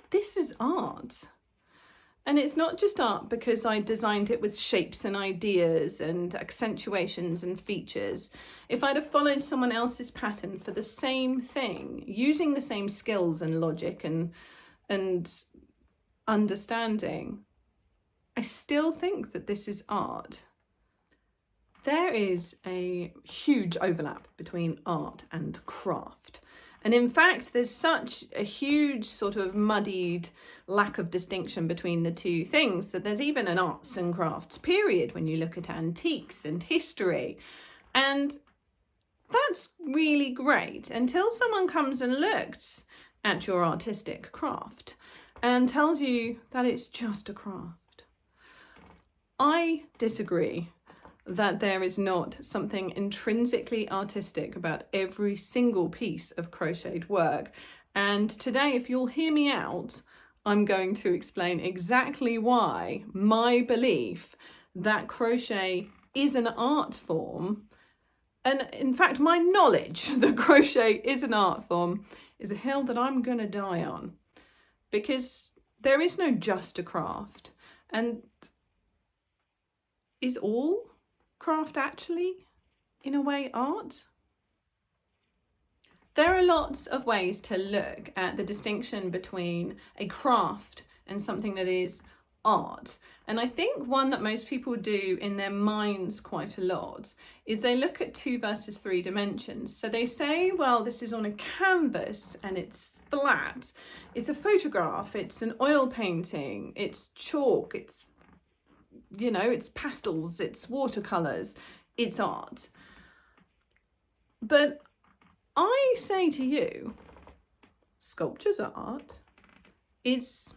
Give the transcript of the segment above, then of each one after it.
this is art. And it's not just art because I designed it with shapes and ideas and accentuations and features. If I'd have followed someone else's pattern for the same thing, using the same skills and logic and understanding, I still think that this is art. There is a huge overlap between art and craft. And in fact, there's such a huge sort of muddied lack of distinction between the two things that there's even an arts and crafts period when you look at antiques and history. And that's really great until someone comes and looks at your artistic craft and tells you that it's just a craft. I disagree that there is not something intrinsically artistic about every single piece of crocheted work. And today, if you'll hear me out, I'm going to explain exactly why my belief that crochet is an art form, and in fact, my knowledge that crochet is an art form, is a hill that I'm going to die on. Because there is no just a craft. And is all craft actually, in a way, art? There are lots of ways to look at the distinction between a craft and something that is art. And I think one that most people do in their minds quite a lot is they look at 2 versus 3 dimensions. So they say, well, this is on a canvas and it's flat. It's a photograph, it's an oil painting, it's chalk, it's pastels, it's watercolors, it's art. But I say to you, sculpture's art. Is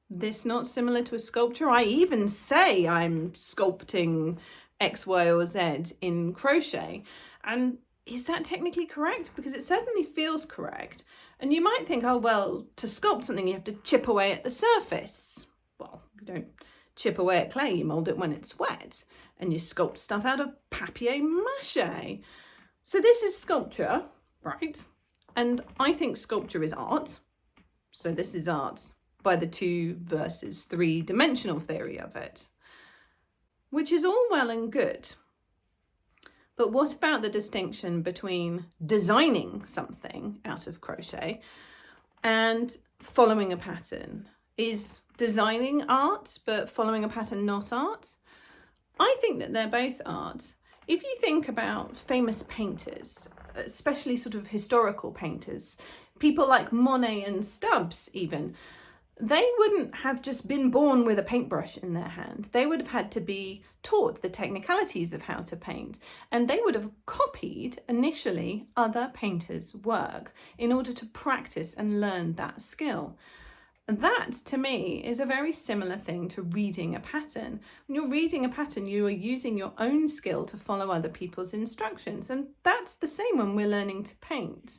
this not similar to a sculpture? I even say I'm sculpting X, Y, or Z in crochet. And is that technically correct? Because it certainly feels correct. And you might think, oh, well, to sculpt something, you have to chip away at the surface. Well, you don't chip away at clay, you mould it when it's wet, and you sculpt stuff out of papier-mâché. So this is sculpture, right? And I think sculpture is art. So this is art by the 2 versus 3 dimensional theory of it, which is all well and good. But what about the distinction between designing something out of crochet and following a pattern? Is designing art, but following a pattern not art? I think that they're both art. If you think about famous painters, especially sort of historical painters, people like Monet and Stubbs even, they wouldn't have just been born with a paintbrush in their hand. They would have had to be taught the technicalities of how to paint, and they would have copied initially other painters' work in order to practice and learn that skill. That, to me, is a very similar thing to reading a pattern. When you're reading a pattern, you are using your own skill to follow other people's instructions. And that's the same when we're learning to paint.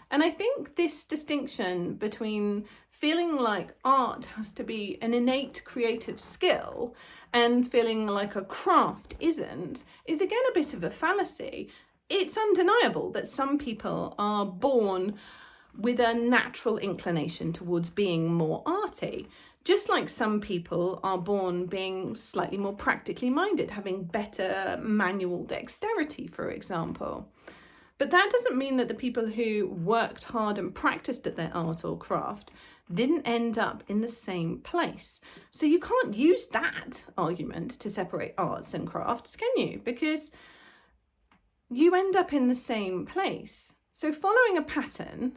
And I think this distinction between feeling like art has to be an innate creative skill and feeling like a craft isn't, is again a bit of a fallacy. It's undeniable that some people are born with a natural inclination towards being more arty, just like some people are born being slightly more practically minded, having better manual dexterity, for example. But that doesn't mean that the people who worked hard and practiced at their art or craft didn't end up in the same place. So you can't use that argument to separate arts and crafts, can you? Because you end up in the same place. So following a pattern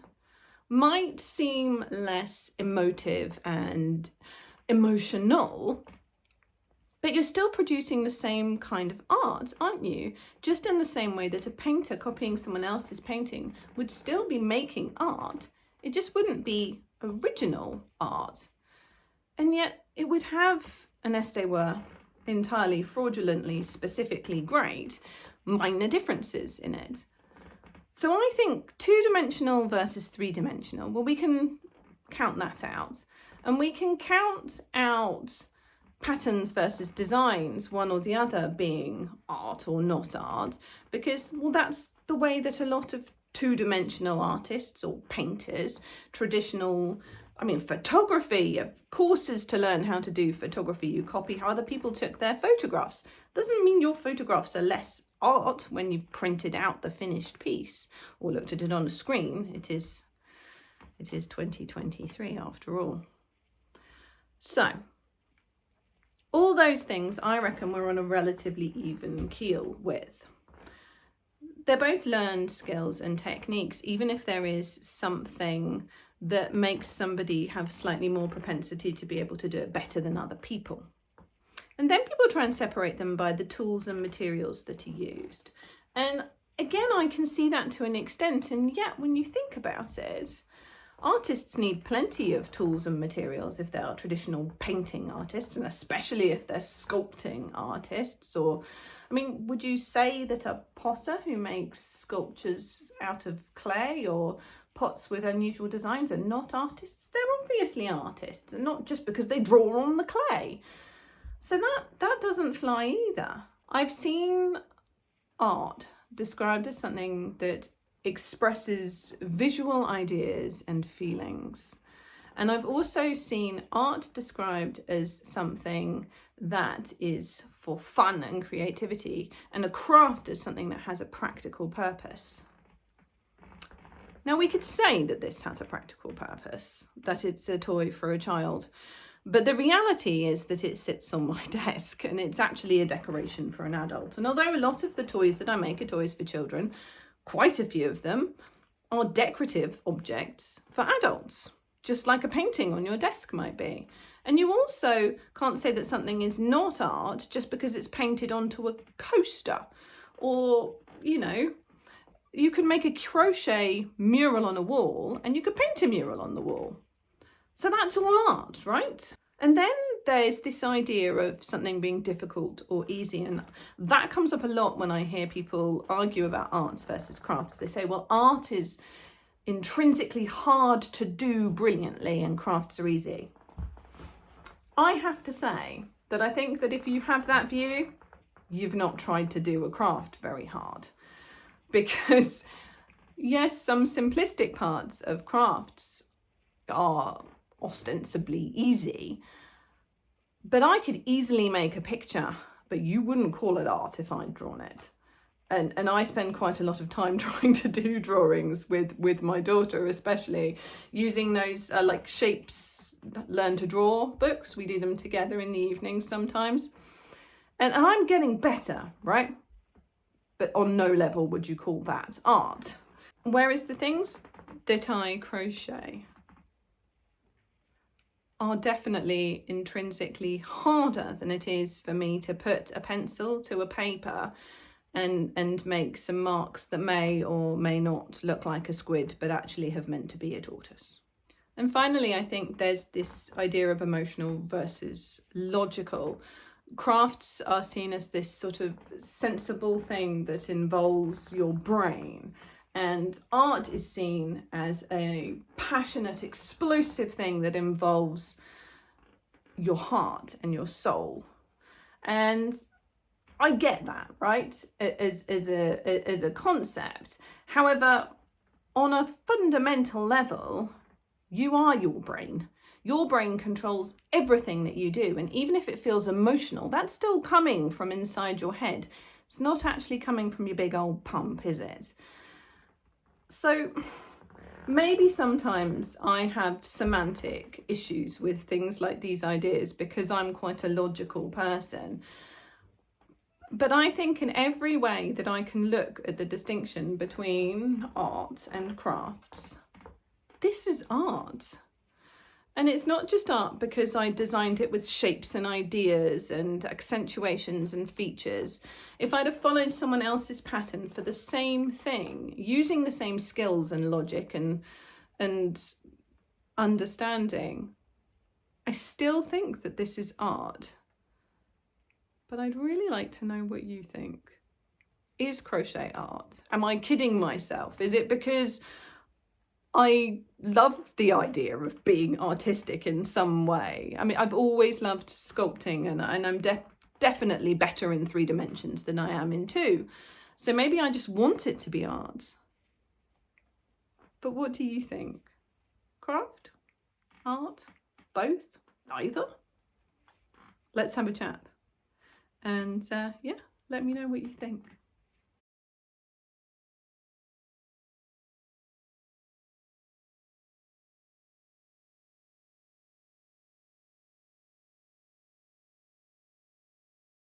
might seem less emotive and emotional, but you're still producing the same kind of art, aren't you? Just in the same way that a painter copying someone else's painting would still be making art. It just wouldn't be original art. And yet it would have, unless they were entirely fraudulently, specifically great, minor differences in it. So I think 2-dimensional versus 3-dimensional, well, we can count that out. And we can count out patterns versus designs, one or the other being art or not art, because, well, that's the way that a lot of 2-dimensional artists or painters, traditional I mean, photography, you have courses to learn how to do photography. You copy how other people took their photographs. Doesn't mean your photographs are less art when you've printed out the finished piece or looked at it on a screen. It is 2023 after all. So, all those things I reckon we're on a relatively even keel with. They're both learned skills and techniques, even if there is something that makes somebody have slightly more propensity to be able to do it better than other people. And then people try and separate them by the tools and materials that are used. And again, I can see that to an extent, and yet when you think about it, artists need plenty of tools and materials if they are traditional painting artists, and especially if they're sculpting artists. Or, I mean, would you say that a potter who makes sculptures out of clay or pots with unusual designs are not artists? They're obviously artists, and not just because they draw on the clay. So that doesn't fly either. I've seen art described as something that expresses visual ideas and feelings. And I've also seen art described as something that is for fun and creativity, and a craft as something that has a practical purpose. Now, we could say that this has a practical purpose, that it's a toy for a child, but the reality is that it sits on my desk and it's actually a decoration for an adult. And although a lot of the toys that I make are toys for children, quite a few of them are decorative objects for adults, just like a painting on your desk might be. And you also can't say that something is not art just because it's painted onto a coaster. Or, you know, you can make a crochet mural on a wall and you could paint a mural on the wall. So that's all art, right? And then there's this idea of something being difficult or easy, and that comes up a lot when I hear people argue about arts versus crafts. They say, well, art is intrinsically hard to do brilliantly and crafts are easy. I have to say that I think that if you have that view, you've not tried to do a craft very hard. Because yes, some simplistic parts of crafts are ostensibly easy, but I could easily make a picture, but you wouldn't call it art if I'd drawn it. And I spend quite a lot of time trying to do drawings with my daughter, especially using those like shapes learn to draw books. We do them together in the evenings sometimes, and I'm getting better, right? But on no level would you call that art. Whereas the things that I crochet are definitely intrinsically harder than it is for me to put a pencil to a paper and make some marks that may or may not look like a squid but actually have meant to be a tortoise. And finally, I think there's this idea of emotional versus logical. Crafts are seen as this sort of sensible thing that involves your brain. And art is seen as a passionate, explosive thing that involves your heart and your soul. And I get that, right, as a concept. However, on a fundamental level, you are your brain. Your brain controls everything that you do. And even if it feels emotional, that's still coming from inside your head. It's not actually coming from your big old pump, is it? So maybe sometimes I have semantic issues with things like these ideas because I'm quite a logical person. But I think in every way that I can look at the distinction between art and crafts, this is art. And it's not just art because I designed it with shapes and ideas and accentuations and features. If I'd have followed someone else's pattern for the same thing, using the same skills and logic and understanding, I still think that this is art. But I'd really like to know what you think. Is crochet art? Am I kidding myself? Is it because I love the idea of being artistic in some way? I mean, I've always loved sculpting and I'm definitely better in 3 dimensions than I am in 2. So maybe I just want it to be art. But what do you think? Craft? Art? part? Both? Neither? Let's have a chat. And yeah, let me know what you think.